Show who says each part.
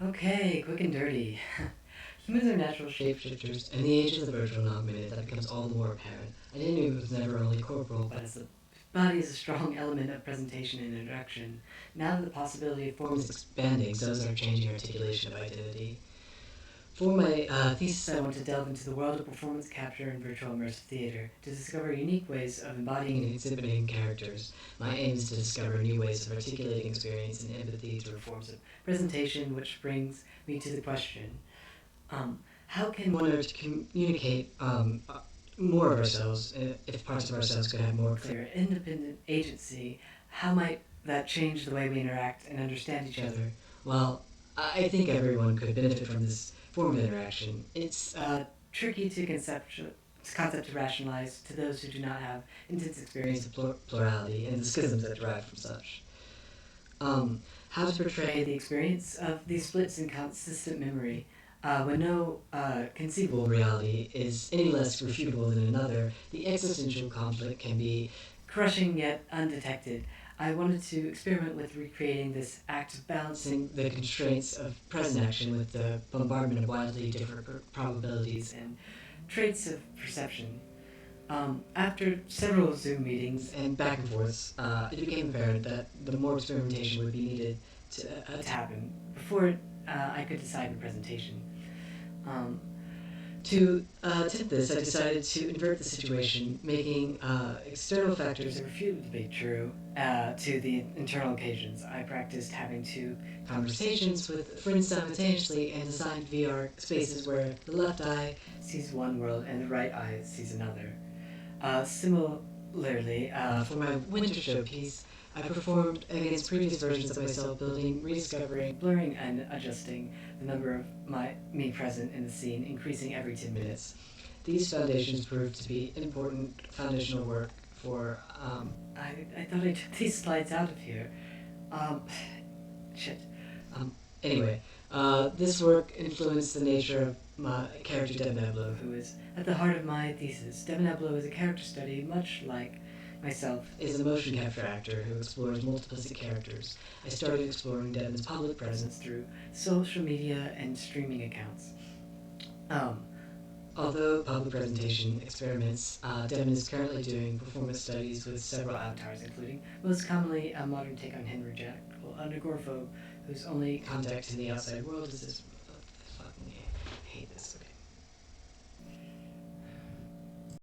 Speaker 1: Okay, quick and dirty. Humans are natural shapeshifters, and the age of the virtual and augmented that becomes all the more apparent. Identity was never only corporal, but as the body is a strong element of presentation and introduction. Now that the possibility of forms is expanding, so is our changing articulation of identity. For my thesis, I want to delve into the world of performance capture and virtual immersive theater to discover unique ways of embodying and exhibiting characters. My aim is to discover new ways of articulating experience and empathy through forms of presentation, which brings me to the question, how can one communicate more of ourselves if parts of ourselves could have more clear, independent agency? How might that change the way we interact and understand each other? Well, I think everyone could benefit from this form of interaction. It's tricky to concept to rationalize to those who do not have intense experience of plurality and the schisms that derive from such. How to portray the experience of these splits in consistent memory when no conceivable reality is any less refutable than another. The existential conflict can be crushing yet undetected. I wanted to experiment with recreating this act of balancing the constraints of present action with the bombardment of wildly different probabilities and traits of perception. After several Zoom meetings and back and forths, it became apparent that the more experimentation would be needed to happen before I could decide the presentation. To tip this, I decided to invert the situation, making external factors that refute to be true to the internal occasions. I practiced having two conversations with friends simultaneously and designed VR spaces where the left eye sees one world and the right eye sees another. Similarly, for my winter show piece, I performed against previous versions of myself, building, rediscovering, blurring, and adjusting the number of me present in the scene, increasing every 10 minutes. These foundations proved to be important foundational work for, I thought I took these slides out of here. Shit. Anyway, this work influenced the nature of my character Devin Ablow, who is at the heart of my thesis. Devin Ablow is a character study, much like myself, is a motion capture actor who explores multiplicity characters. I started exploring Devin's public presence through social media and streaming accounts. Although public presentation experiments, Devin is currently doing performance studies with several avatars, including most commonly a modern take on Henry Jack, an agoraphobe whose only contact in the outside world is his